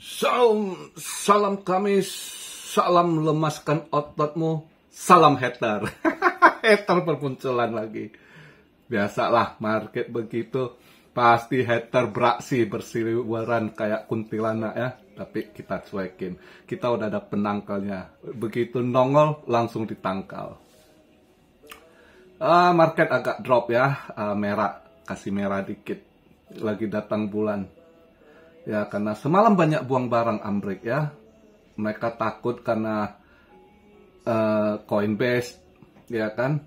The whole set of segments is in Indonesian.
Salam Kamis, salam lemaskan ototmu, salam hater. Hater bermunculan lagi. Biasalah market begitu, pasti hater beraksi bersiliweran kayak kuntilanak ya. Tapi kita cuekin, kita udah ada penangkalnya. Begitu nongol langsung ditangkal. Market agak drop ya, merah, kasih merah dikit. Lagi datang bulan. Ya, karena semalam banyak buang barang Amrik ya. Mereka takut karena Coinbase, ya kan,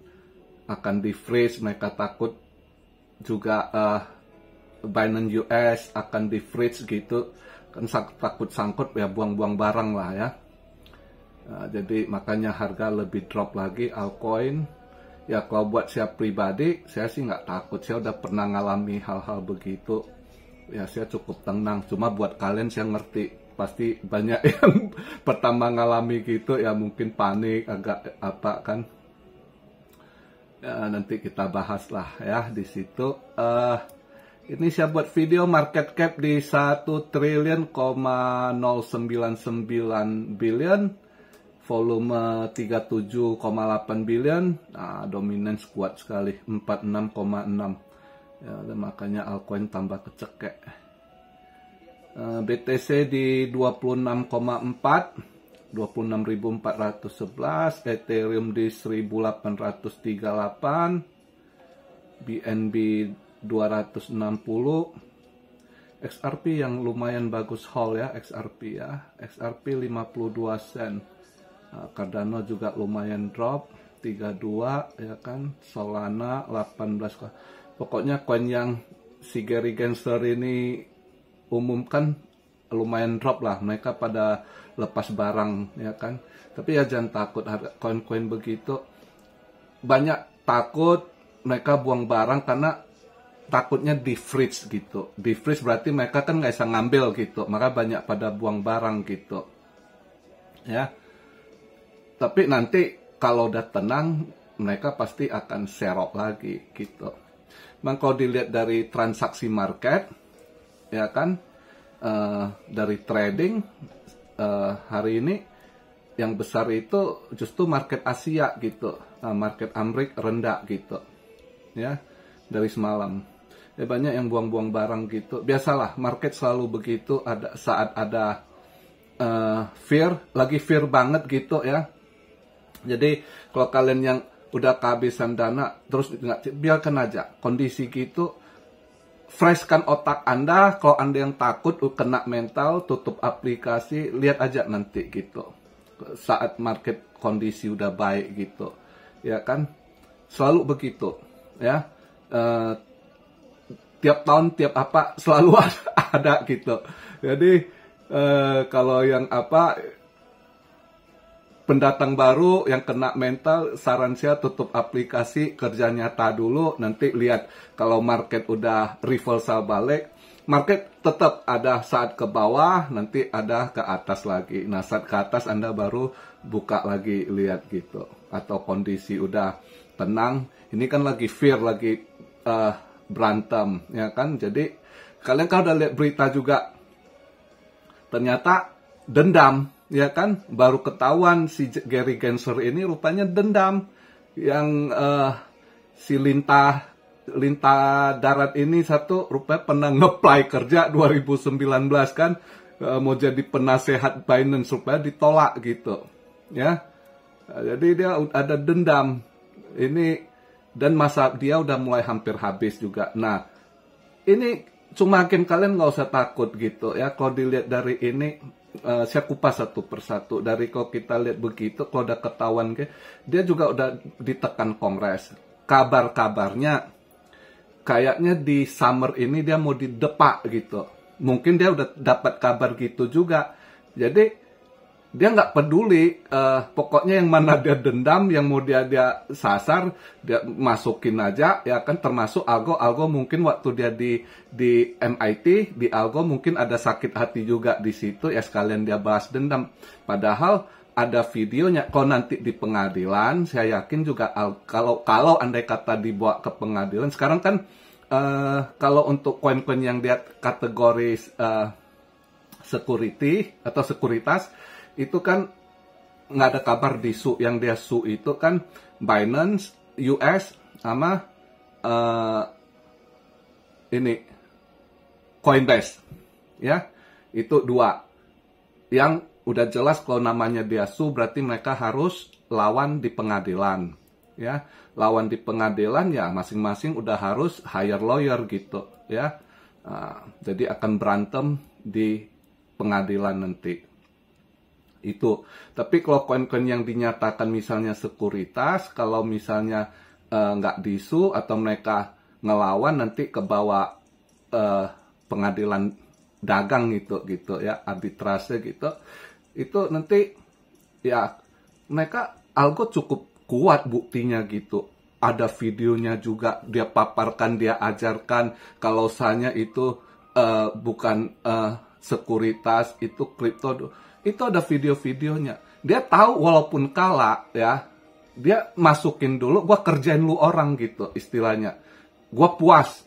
akan di-freeze. Mereka takut juga Binance US akan di-freeze gitu. Kan takut sangkut ya, buang-buang barang lah ya. Jadi makanya harga lebih drop lagi altcoin. Ya kalau buat saya pribadi, saya sih nggak takut. Saya udah pernah ngalami hal-hal begitu. Ya saya cukup tenang, cuma buat kalian saya ngerti pasti banyak yang pertama ngalami gitu ya, mungkin panik agak apa kan ya, nanti kita bahas lah ya di situ. Ini saya buat video market cap di 1 triliun, 099 billion, volume 37,8 billion. Nah, dominance kuat sekali 46,6. Ya, makanya altcoin tambah kecekek. BTC di 26,4, 26.411, Ethereum di 1.838, BNB 260, XRP yang lumayan bagus haul ya, XRP 52 sen. Cardano juga lumayan drop 32 ya kan, Solana 18. Pokoknya koin yang si Gary Gensler ini umumkan lumayan drop lah. Mereka pada lepas barang ya kan. Tapi ya jangan takut, harga koin-koin begitu. Banyak takut mereka buang barang karena takutnya di-freeze gitu. Di-freeze berarti mereka kan nggak bisa ngambil gitu. Maka banyak pada buang barang gitu. Ya. Tapi nanti kalau udah tenang, mereka pasti akan serok lagi gitu. Memang kalau dilihat dari transaksi market, ya kan, dari trading hari ini yang besar itu justru market Asia gitu, market Amrik rendah gitu, ya dari semalam. Ya banyak yang buang-buang barang gitu. Biasalah market selalu begitu. Ada saat ada fear, lagi fear banget gitu ya. Jadi kalau kalian yang udah kehabisan dana, terus biarkan aja kondisi gitu, freshkan otak Anda. Kalau Anda yang takut kena mental, tutup aplikasi, lihat aja nanti gitu saat market kondisi udah baik gitu ya kan, selalu begitu ya. Tiap tahun tiap apa selalu ada gitu. Jadi kalau yang apa pendatang baru yang kena mental, saran saya tutup aplikasi, kerja nyata dulu, nanti lihat kalau market udah reversal balik, market tetap ada saat ke bawah, nanti ada ke atas lagi. Nah saat ke atas Anda baru buka lagi, lihat gitu. Atau kondisi udah tenang, ini kan lagi fear, lagi berantem, ya kan. Jadi kalian kalau udah lihat berita juga, ternyata dendam, ya kan, baru ketahuan si Gary Gensler ini rupanya dendam. Yang si Lintah darat ini satu rupanya pernah nge-apply kerja 2019 kan, mau jadi penasehat Binance, rupanya ditolak gitu ya. Jadi dia ada dendam ini, dan masa dia udah mulai hampir habis juga. Nah ini cuma kalian nggak usah takut gitu ya. Kalau dilihat dari ini, saya kupas satu persatu. Dari kalau kita lihat begitu, kalau udah ketahuan dia juga udah ditekan Kongres. Kabar-kabarnya kayaknya di summer ini dia mau didepak gitu. Mungkin dia udah dapat kabar gitu juga. Jadi dia nggak peduli, pokoknya yang mana dia dendam, yang mau dia sasar, dia masukin aja, ya kan. Termasuk Algo mungkin waktu dia di MIT, di Algo mungkin ada sakit hati juga di situ, ya sekalian dia bahas dendam. Padahal ada videonya. Kalau nanti di pengadilan, saya yakin juga kalau andai kata dibawa ke pengadilan, sekarang kan kalau untuk koin-koin yang dia kategori security atau sekuritas itu kan nggak ada kabar di su. Yang dia su itu kan Binance US sama ini Coinbase, ya. Itu dua yang udah jelas kalau namanya dia su berarti mereka harus lawan di pengadilan, ya. Lawan di pengadilan ya masing-masing udah harus hire lawyer gitu, ya. Jadi akan berantem di pengadilan nanti. Itu. Tapi kalau koin-koin yang dinyatakan misalnya sekuritas, kalau misalnya nggak disu atau mereka ngelawan nanti ke bawah pengadilan dagang gitu ya, arbitrase gitu. Itu nanti ya mereka algo cukup kuat buktinya gitu. Ada videonya juga, dia paparkan, dia ajarkan kalau misalnya itu bukan sekuritas, itu kripto. Itu ada video-videonya. Dia tahu walaupun kalah ya, dia masukin dulu, gua kerjain lu orang gitu istilahnya. Gua puas.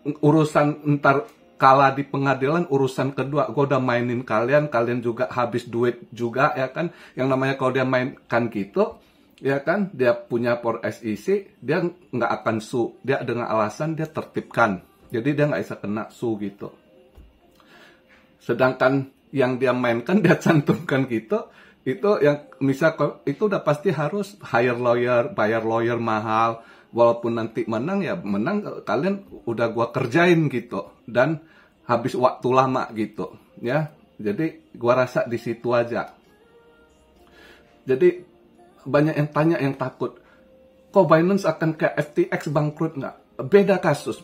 Urusan ntar kalah di pengadilan, urusan kedua. Gua udah mainin kalian, kalian juga habis duit juga ya kan. Yang namanya kalau dia mainkan gitu, ya kan, dia punya for SEC, dia nggak akan su. Dia dengan alasan dia tertibkan. Jadi dia nggak bisa kena su gitu. Sedangkan yang dia mainkan, dia cantumkan gitu, itu yang misal itu udah pasti harus hire lawyer, bayar lawyer mahal, walaupun nanti menang ya menang, kalian udah gua kerjain gitu, dan habis waktu lama gitu, ya. Jadi gua rasa di situ aja. Jadi banyak yang tanya, yang takut, kok Binance akan kayak FTX bangkrut nggak? Beda kasus.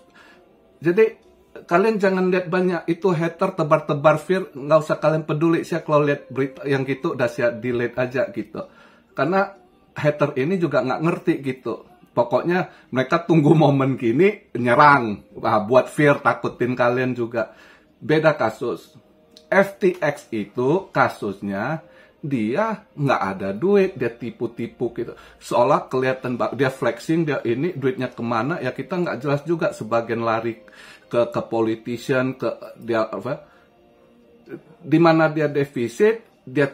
Jadi kalian jangan lihat banyak itu hater tebar-tebar fear, nggak usah kalian peduli. Saya kalau lihat berita yang gitu udah saya delete aja gitu, karena hater ini juga nggak ngerti gitu. Pokoknya mereka tunggu momen gini nyerang, buat fear, takutin kalian juga. Beda kasus. FTX itu kasusnya dia nggak ada duit, dia tipu-tipu gitu, seolah kelihatan dia flexing, dia ini duitnya kemana ya kita nggak jelas juga. Sebagian lari ke politician, ke dia apa, di mana dia defisit, dia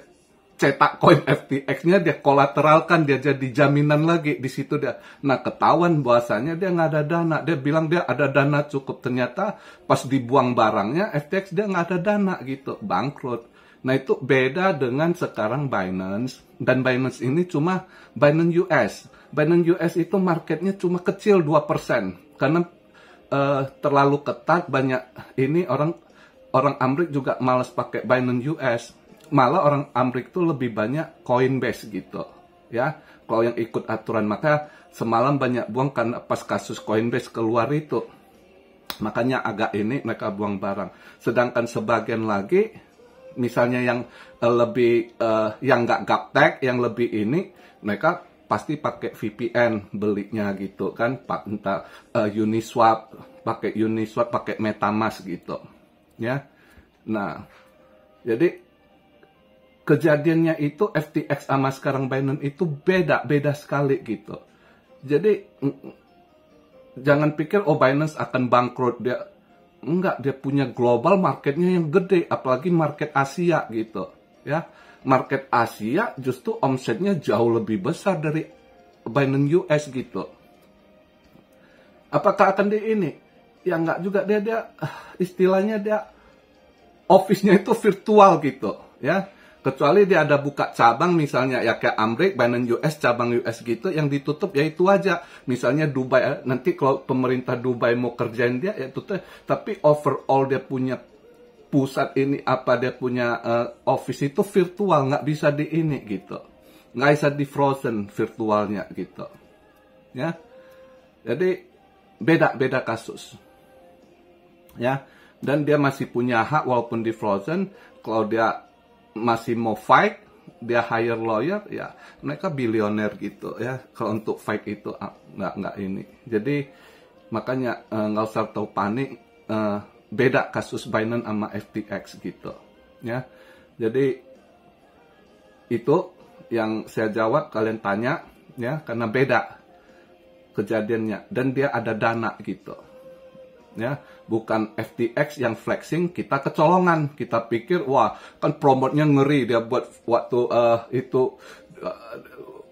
cetak koin FTX-nya, dia kolateralkan, dia jadi jaminan lagi di situ dia. Nah ketahuan bahwasanya dia nggak ada dana, dia bilang dia ada dana cukup, ternyata pas dibuang barangnya FTX dia nggak ada dana gitu, bangkrut. Nah itu beda dengan sekarang Binance, dan Binance ini cuma Binance US. Binance US itu marketnya cuma kecil 2%, karena terlalu ketat, banyak ini orang Amrik juga malas pakai Binance US. Malah orang Amrik tuh lebih banyak Coinbase gitu, ya. Kalau yang ikut aturan, maka semalam banyak buang karena pas kasus Coinbase keluar itu, makanya agak ini mereka buang barang. Sedangkan sebagian lagi, misalnya yang lebih yang nggak gaptek, yang lebih ini, mereka pasti pakai VPN belinya gitu kan, entah Uniswap, pakai Uniswap, pakai MetaMask gitu, ya. Nah, jadi kejadiannya itu FTX sama sekarang Binance itu beda sekali gitu. Jadi jangan pikir oh Binance akan bangkrut, dia enggak, dia punya global marketnya yang gede, apalagi market Asia gitu, ya. Market Asia justru omsetnya jauh lebih besar dari Binance US gitu. Apakah akan di ini? Ya enggak juga, dia istilahnya dia office-nya itu virtual gitu, ya. Kecuali dia ada buka cabang misalnya ya kayak Amrik, Binance US, cabang US gitu, yang ditutup ya itu aja. Misalnya Dubai, nanti kalau pemerintah Dubai mau kerjain dia ya tutup. Tapi overall dia punya pusat ini apa, dia punya office itu virtual, nggak bisa di ini gitu, nggak bisa di frozen virtualnya gitu, ya. Jadi beda kasus, ya. Dan dia masih punya hak walaupun di frozen. Kalau dia masih mau fight, dia hire lawyer, ya mereka bilioner gitu ya. Kalau untuk fight itu nggak ini. Jadi makanya nggak usah tahu panik. Beda kasus Binance sama FTX gitu, ya. Jadi itu yang saya jawab, kalian tanya, ya, karena beda kejadiannya, dan dia ada dana gitu, ya. bukan FTX yang flexing, kita kecolongan. Kita pikir, wah, kan promotnya ngeri, dia buat waktu itu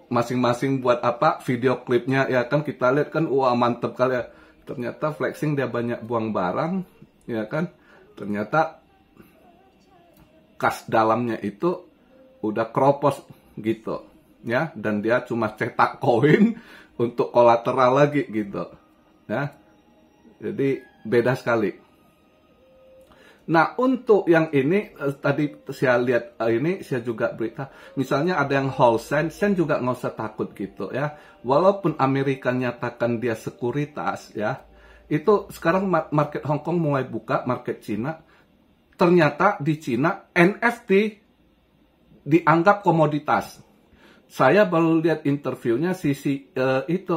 masing-masing buat apa, video klipnya, ya kan, kita lihat kan, wah, mantep kali ya. Ternyata flexing dia banyak buang barang, ya kan, ternyata kas dalamnya itu udah kropos gitu, ya, dan dia cuma cetak koin untuk kolateral lagi gitu, ya. Jadi beda sekali. Nah, untuk yang ini tadi saya lihat ini saya juga berita, misalnya ada yang hold Sen juga nggak usah takut gitu ya. Walaupun Amerika nyatakan dia sekuritas ya, itu sekarang market Hong Kong mulai buka, market Cina. Ternyata di Cina NFT dianggap komoditas. Saya baru lihat interviewnya itu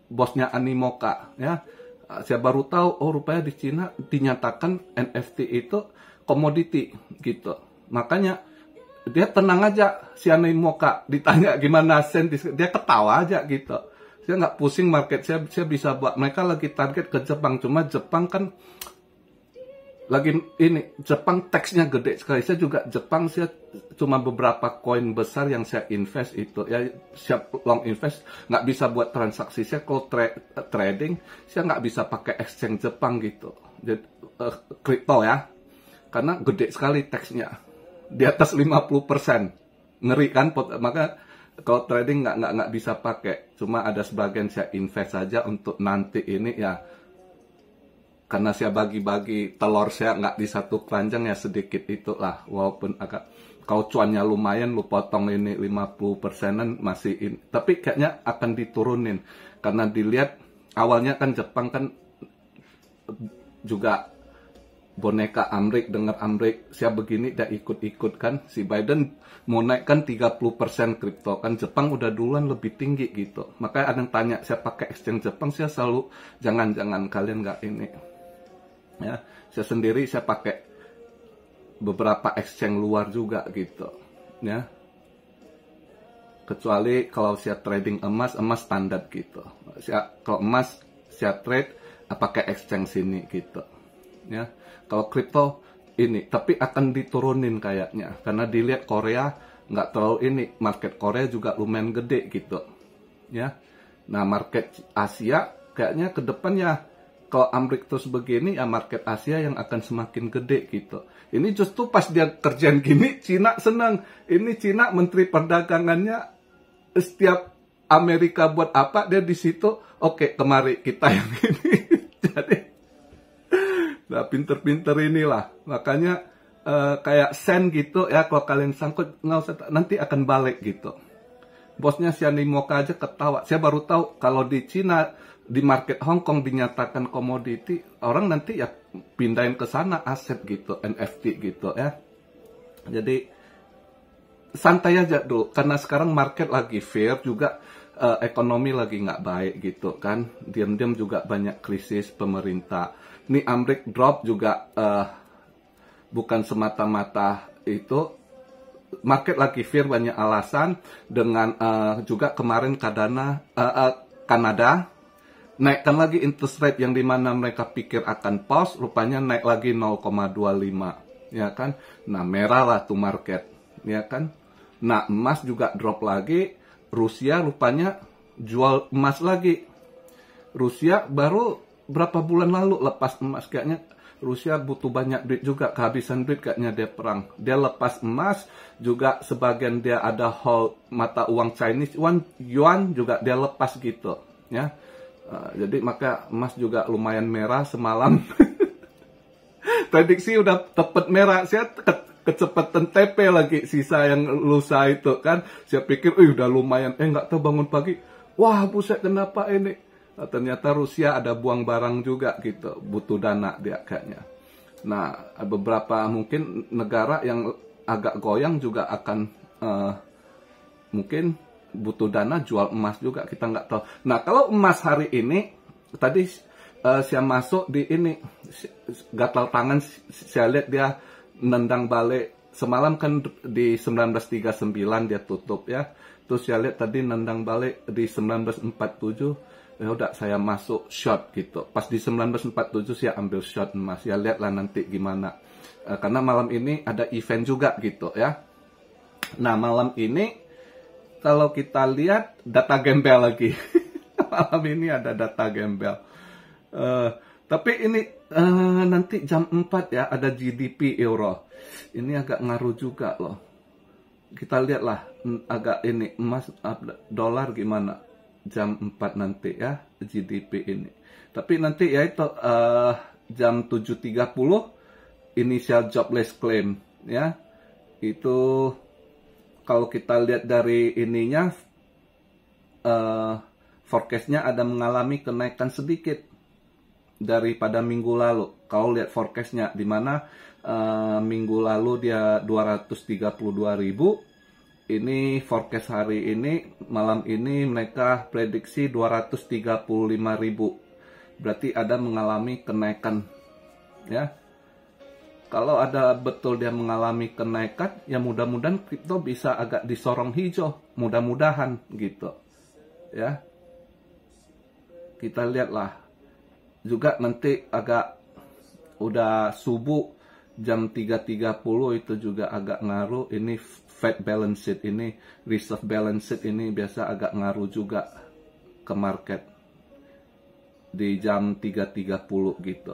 bosnya Animoca ya. Saya baru tahu, oh rupanya di Cina dinyatakan NFT itu komoditi gitu. Makanya dia tenang aja, si Animoca ditanya gimana Sen, dia ketawa aja gitu. Saya nggak pusing market, saya bisa buat, mereka lagi target ke Jepang, cuma Jepang kan lagi ini, Jepang teksnya gede sekali. Saya juga Jepang, saya cuma beberapa koin besar yang saya invest itu ya, siap long invest, nggak bisa buat transaksi. Saya kalau trading, saya nggak bisa pakai exchange Jepang gitu, jadi kripto ya, karena gede sekali teksnya, di atas 50%, ngeri kan. Maka kalau trading nggak bisa pakai, cuma ada sebagian saya invest saja untuk nanti ini ya. Karena saya bagi-bagi telur saya nggak di satu keranjang ya, sedikit itulah, walaupun agak, kalau cuannya lumayan lu potong ini 50%-an masih ini, tapi kayaknya akan diturunin karena dilihat awalnya kan Jepang kan juga boneka Amrik, dengar Amrik saya begini dia ikut-ikut kan, si Biden mau naikkan 30% kripto kan, Jepang udah duluan lebih tinggi gitu. Makanya ada yang tanya saya pakai exchange Jepang, saya selalu jangan kalian nggak ini ya, saya sendiri saya pakai beberapa exchange luar juga gitu ya, kecuali kalau saya trading emas standar gitu. Kalau emas saya trade pakai exchange sini gitu ya. Kalau kripto ini, tapi akan diturunin kayaknya karena dilihat Korea nggak terlalu ini, market Korea juga lumayan gede gitu ya. Nah, market Asia kayaknya ke depannya kalau Amrik terus begini ya, market Asia yang akan semakin gede gitu. Ini justru pas dia kerjaan gini, Cina senang. Ini Cina menteri perdagangannya setiap Amerika buat apa dia di situ, oke, kemari kita yang ini. Jadi, nah pinter-pinter inilah. Makanya kayak Sen gitu ya, kalau kalian sangkut nggak usah, nanti akan balik gitu. Bosnya si Animoca aja ketawa. Saya baru tahu kalau di Cina, di market Hong Kong dinyatakan komoditi, orang nanti ya pindahin ke sana aset gitu, NFT gitu ya. Jadi santai aja dulu, karena sekarang market lagi fair juga, ekonomi lagi nggak baik gitu kan, diam-diam juga banyak krisis pemerintah. Ini Amrik drop juga bukan semata-mata itu, market lagi fair, banyak alasan, dengan juga kemarin Kanada naikkan lagi interest rate yang dimana mereka pikir akan pause, rupanya naik lagi 0,25 ya kan. Nah, merah lah tuh market ya kan. Nah, emas juga drop lagi, Rusia rupanya jual emas lagi. Rusia baru berapa bulan lalu lepas emas, kayaknya Rusia butuh banyak duit juga, kehabisan duit kayaknya dia perang. Dia lepas emas juga, sebagian dia ada hold mata uang Chinese yuan juga dia lepas gitu ya. Jadi maka emas juga lumayan merah semalam. Prediksi udah tepat merah. Saya kecepatan TP lagi sisa yang lusa itu kan. Saya pikir, udah lumayan. Nggak tahu bangun pagi, wah buset kenapa ini? Ternyata Rusia ada buang barang juga gitu. Butuh dana dia kayaknya. Nah, beberapa mungkin negara yang agak goyang juga akan mungkin butuh dana jual emas juga, kita nggak tahu. Nah, kalau emas hari ini, tadi saya masuk di ini, gatal tangan, saya lihat dia nendang balik. Semalam kan di 1939 dia tutup ya. Terus saya lihat tadi nendang balik di 1947, Ya udah saya masuk short gitu. Pas di 1947 saya ambil short emas. Ya lihatlah nanti gimana. Karena malam ini ada event juga gitu ya. Nah malam ini kalau kita lihat data gembel lagi. Malam ini ada data gembel. Tapi ini nanti jam 4 ya ada GDP euro. Ini agak ngaruh juga loh. Kita lihatlah agak ini emas dolar gimana jam 4 nanti ya GDP ini. Tapi nanti ya itu jam 7.30 initial jobless claim ya. Itu kalau kita lihat dari ininya forecastnya ada mengalami kenaikan sedikit daripada minggu lalu. Kalau lihat forecastnya di mana minggu lalu dia 232.000. Ini forecast hari ini malam ini mereka prediksi 235.000. Berarti ada mengalami kenaikan ya. Kalau ada betul dia mengalami kenaikan, ya mudah-mudahan kripto bisa agak disorong hijau, mudah-mudahan gitu ya. Kita lihatlah juga nanti agak udah subuh jam 3.30 itu juga agak ngaruh. Ini Fed balance sheet ini, reserve balance sheet ini biasa agak ngaruh juga ke market di jam 3.30 gitu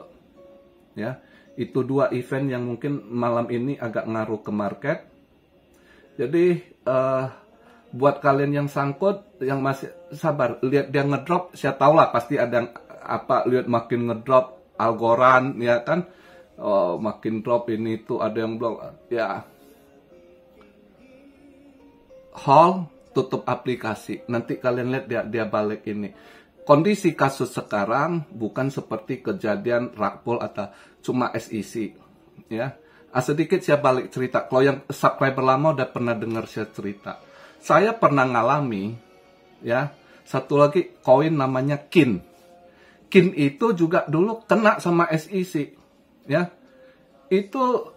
ya. Itu dua event yang mungkin malam ini agak ngaruh ke market. Jadi buat kalian yang sangkut, yang masih sabar, lihat dia ngedrop, saya tahu lah pasti ada yang apa, lihat makin ngedrop Algorand ya kan, makin drop ini tuh ada yang bilang ya hold, tutup aplikasi, nanti kalian lihat dia balik ini. Kondisi kasus sekarang bukan seperti kejadian Rakpol atau cuma SEC ya. Sedikit saya balik cerita, kalau yang subscriber lama udah pernah dengar saya cerita, saya pernah ngalami ya satu lagi koin namanya KIN. KIN itu juga dulu kena sama SEC ya. Itu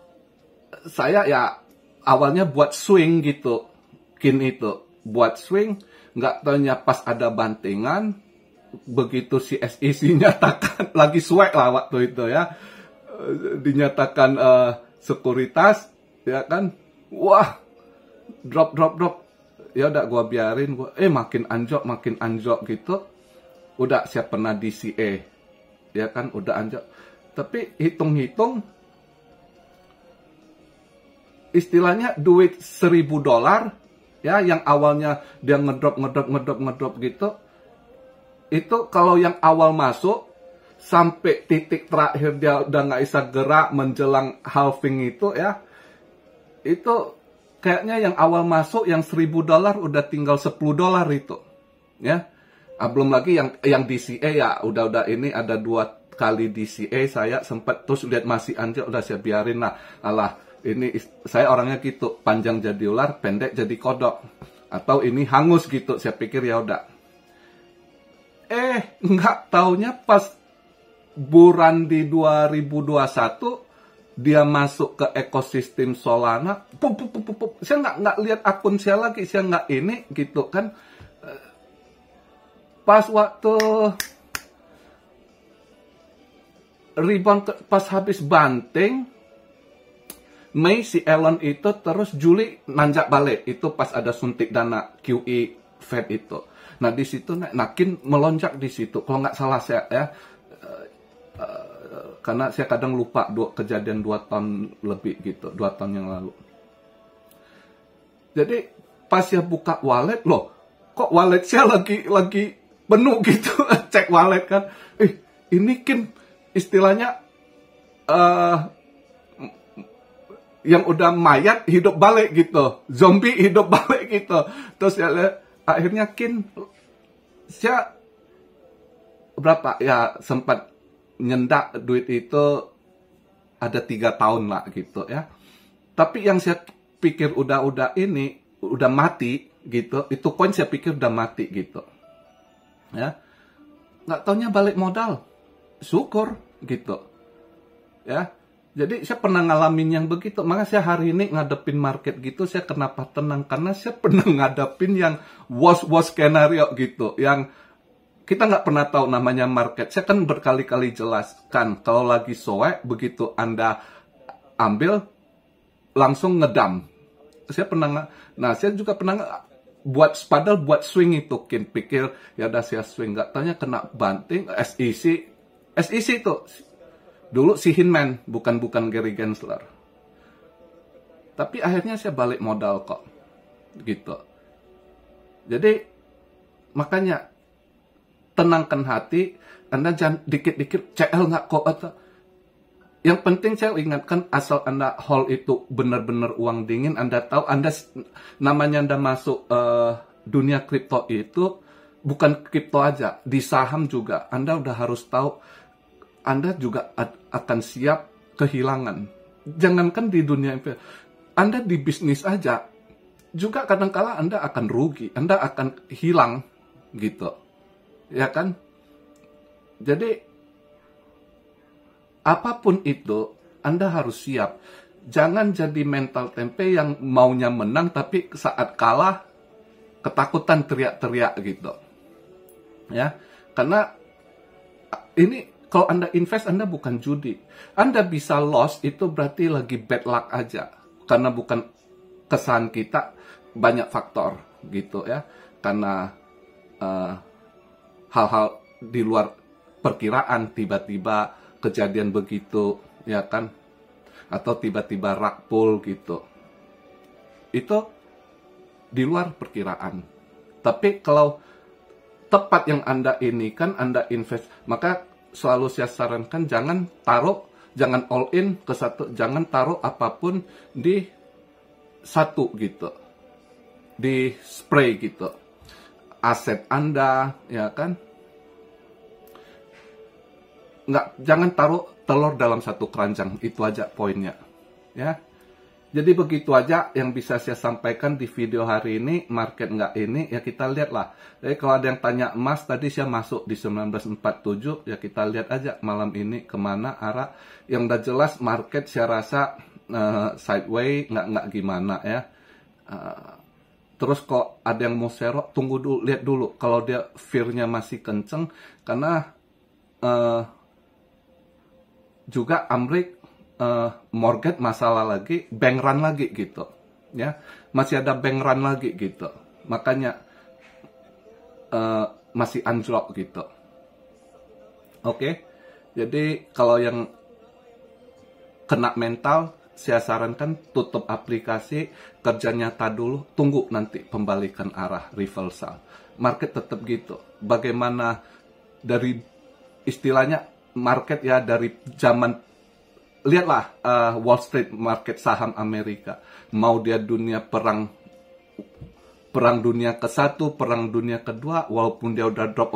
saya ya awalnya buat swing gitu. KIN itu buat swing, nggak taunya pas ada bantingan, begitu si SEC nyatakan lagi swag lah waktu itu ya, dinyatakan sekuritas ya kan, wah drop ya udah gua biarin, makin anjok gitu. Udah siap pernah DCA ya kan, udah anjok. Tapi hitung-hitung istilahnya duit $1.000 ya, yang awalnya dia ngedrop gitu, itu kalau yang awal masuk sampai titik terakhir dia udah nggak bisa gerak menjelang halving itu ya, itu kayaknya yang awal masuk yang $1.000 udah tinggal $10 itu ya. Belum lagi yang DCA ya, udah ini ada 2 kali DCA saya sempat, terus lihat masih anjir, udah saya biarin lah. Alah, ini saya orangnya gitu, panjang jadi ular, pendek jadi kodok, atau ini hangus gitu, saya pikir ya udah. Nggak taunya pas bulan di 2021 dia masuk ke ekosistem Solana, saya nggak lihat akun saya lagi, saya nggak ini gitu kan. Pas waktu rebound, pas habis banting Mei, si Elon itu terus Juli nanjak balik, itu pas ada suntik dana QE Fed itu. Nah di situ nakin melonjak di situ, kalau nggak salah saya ya, karena saya kadang lupa kejadian 2 tahun lebih gitu, 2 tahun yang lalu. Jadi pas saya buka wallet, loh kok wallet saya lagi penuh gitu, cek wallet kan, ini kan istilahnya yang udah mayat hidup balik gitu, zombie hidup balik gitu. Terus ya akhirnya saya berapa ya, sempat nyendak duit itu ada 3 tahun lah gitu ya. Tapi yang saya pikir udah mati gitu, itu koin saya pikir udah mati gitu ya, nggak taunya balik modal, syukur gitu ya. Jadi saya pernah ngalamin yang begitu, makanya saya hari ini ngadepin market gitu saya kenapa tenang, karena saya pernah ngadepin yang worst skenario gitu, yang kita nggak pernah tahu namanya market. Saya kan berkali-kali jelaskan, kalau lagi soek, begitu Anda ambil, langsung ngedam. Saya juga pernah buat padahal buat swing itu, pikir ya udah saya swing, nggak tanya kena banting, SEC itu dulu si Hinman, bukan Gary Gensler. Tapi akhirnya saya balik modal kok, gitu. Jadi makanya tenangkan hati, Anda jangan dikit-dikit CL nggak kok atau. Yang penting saya ingatkan, asal Anda hold itu benar-benar uang dingin, Anda tahu namanya Anda masuk dunia kripto itu bukan kripto aja, di saham juga Anda udah harus tahu, Anda juga akan siap kehilangan. Jangankan di dunia Anda di bisnis aja juga kadang-kala Anda akan rugi, Anda akan hilang gitu. Ya kan? Jadi apapun itu, Anda harus siap. Jangan jadi mental tempe yang maunya menang, tapi saat kalah, ketakutan teriak-teriak gitu. Ya, karena ini kalau Anda invest, Anda bukan judi. Anda bisa loss, itu berarti lagi bad luck aja. Karena bukan kesalahan kita, banyak faktor gitu ya. Karena hal-hal di luar perkiraan, tiba-tiba kejadian begitu, ya kan, atau tiba-tiba rug pull gitu, itu di luar perkiraan. Tapi kalau tepat yang Anda ini kan, Anda invest, maka selalu saya sarankan jangan all in ke satu, jangan taruh apapun di satu gitu, di spray gitu, aset Anda, ya kan. Jangan taruh telur dalam satu keranjang, itu aja poinnya, ya. Jadi begitu aja yang bisa saya sampaikan di video hari ini. Market nggak ini, ya kita lihatlah. Jadi kalau ada yang tanya emas, tadi saya masuk di 1947, ya kita lihat aja malam ini kemana arah. Yang udah jelas market saya rasa sideways, nggak gimana ya. Terus kok ada yang mau serok, tunggu dulu, lihat dulu. Kalau dia fear-nya masih kenceng, karena juga Amrik mortgage masalah lagi, bank run lagi gitu, ya masih ada bank run lagi gitu, makanya masih anjlok gitu. Oke. Jadi kalau yang kena mental, saya sarankan tutup aplikasi, kerja nyata dulu, tunggu nanti pembalikan arah, reversal. Market tetap gitu. Bagaimana dari istilahnya market ya, dari zaman, lihatlah Wall Street, market saham Amerika, mau dia dunia perang dunia ke-1, perang dunia ke-2, walaupun dia udah drop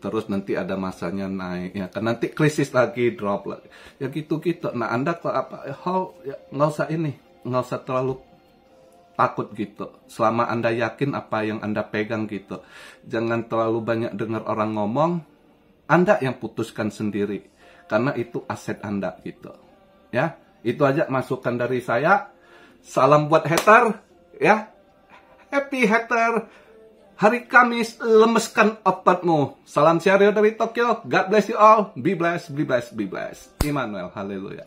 terus nanti ada masanya naik, ya kan, nanti krisis lagi, drop lagi, ya gitu-gitu. Nah Anda kalau ya, nggak usah terlalu takut gitu, selama Anda yakin apa yang Anda pegang gitu. Jangan terlalu banyak dengar orang ngomong, Anda yang putuskan sendiri, karena itu aset Anda gitu. Ya, itu aja masukan dari saya. Salam buat hater, ya. Happy hater. Hari Kamis, lemeskan ototmu. Salam Syario dari Tokyo. God bless you all. Be blessed, be blessed, be blessed. Immanuel, haleluya.